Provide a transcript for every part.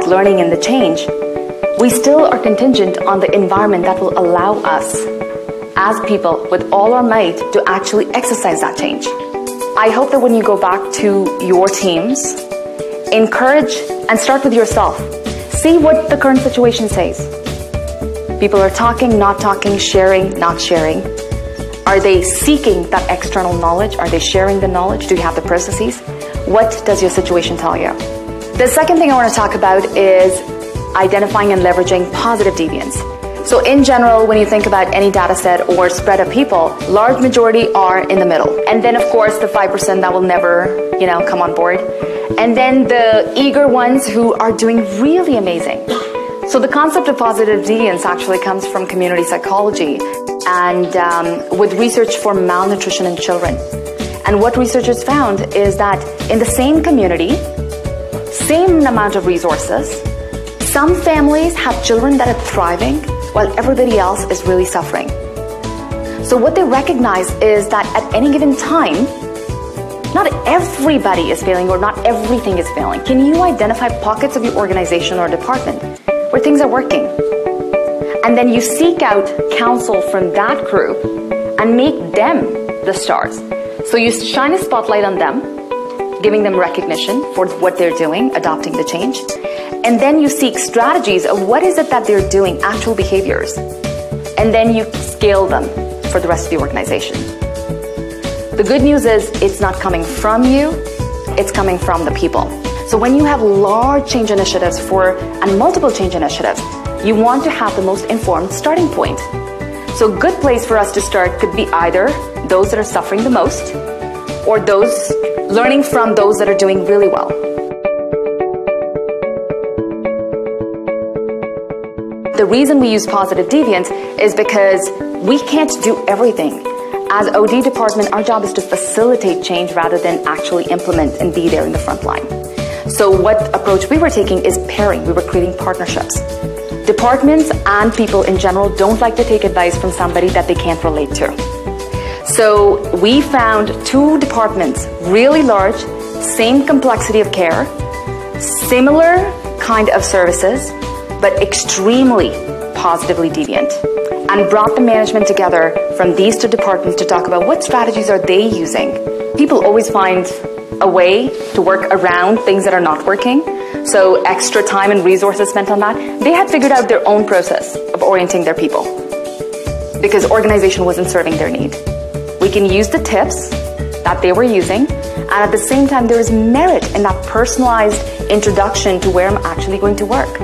learning and the change, we still are contingent on the environment that will allow us as people with all our might to actually exercise that change. I hope that when you go back to your teams, encourage and start with yourself. See what the current situation says. People are talking, not talking, sharing, not sharing. Are they seeking that external knowledge? Are they sharing the knowledge? Do you have the processes? What does your situation tell you? The second thing I want to talk about is identifying and leveraging positive deviance. So in general, when you think about any data set or spread of people, large majority are in the middle. And then of course the 5% that will never, come on board. And then the eager ones who are doing really amazing. So the concept of positive deviance actually comes from community psychology and with research for malnutrition in children. And what researchers found is that in the same community, same amount of resources, some families have children that are thriving while everybody else is really suffering. So what they recognize is that at any given time, not everybody is failing or not everything is failing. Can you identify pockets of your organization or department where things are working? And then you seek out counsel from that group and make them the stars. So you shine a spotlight on them, giving them recognition for what they're doing, adopting the change. And then you seek strategies of what is it that they're doing, actual behaviors. And then you scale them for the rest of the organization. The good news is it's not coming from you, it's coming from the people. So when you have large change initiatives and multiple change initiatives, you want to have the most informed starting point. So a good place for us to start could be either those that are suffering the most or those learning from those that are doing really well. The reason we use positive deviance is because we can't do everything. As OD department, our job is to facilitate change rather than actually implement and be there in the front line. So what approach we were taking is pairing. We were creating partnerships. Departments and people in general don't like to take advice from somebody that they can't relate to. So we found 2 departments, really large, same complexity of care, similar kind of services, but extremely positively deviant, and brought the management together from these 2 departments to talk about what strategies are they using. People always find a way to work around things that are not working, so extra time and resources spent on that. They had figured out their own process of orienting their people because organization wasn't serving their need. We can use the tips that they were using, and at the same time there is merit in that personalized introduction to where I'm actually going to work.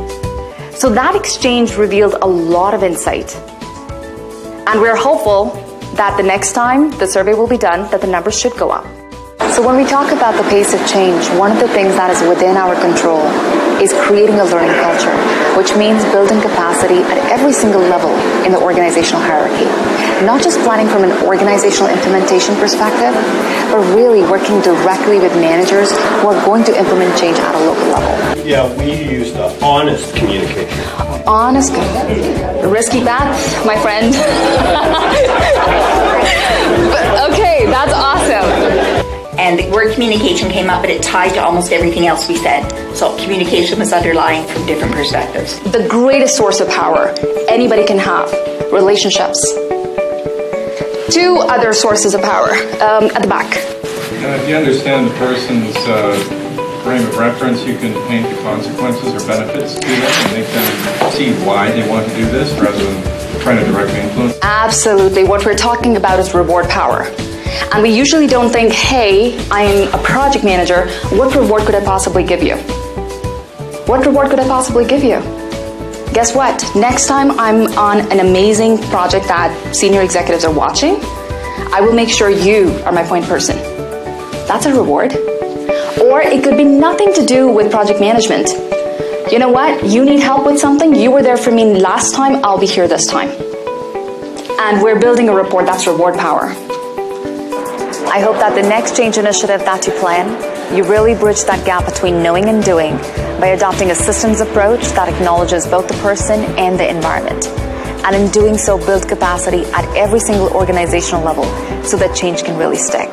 So that exchange revealed a lot of insight. And we're hopeful that the next time the survey will be done, that the numbers should go up. So when we talk about the pace of change, one of the things that is within our control is creating a learning culture, which means building capacity at every single level in the organizational hierarchy. Not just planning from an organizational implementation perspective, but really working directly with managers who are going to implement change at a local level. Yeah, we used honest communication. Honest, risky path, my friend. But okay, that's awesome. And the word communication came up, but it tied to almost everything else we said. So communication was underlying from different perspectives. The greatest source of power anybody can have, relationships. 2 other sources of power at the back. If you understand the person's frame of reference, you can paint the consequences or benefits to them and make them see why they want to do this rather than trying to directly influence. Absolutely. What we're talking about is reward power. And we usually don't think, hey, I'm a project manager, what reward could I possibly give you? What reward could I possibly give you? Guess what? Next time I'm on an amazing project that senior executives are watching, I will make sure you are my point person. That's a reward. Or it could be nothing to do with project management. You know what? You need help with something, you were there for me last time, I'll be here this time. And we're building a rapport, that's reward power. I hope that the next change initiative that you plan, you really bridge that gap between knowing and doing by adopting a systems approach that acknowledges both the person and the environment. And in doing so, build capacity at every single organizational level so that change can really stick.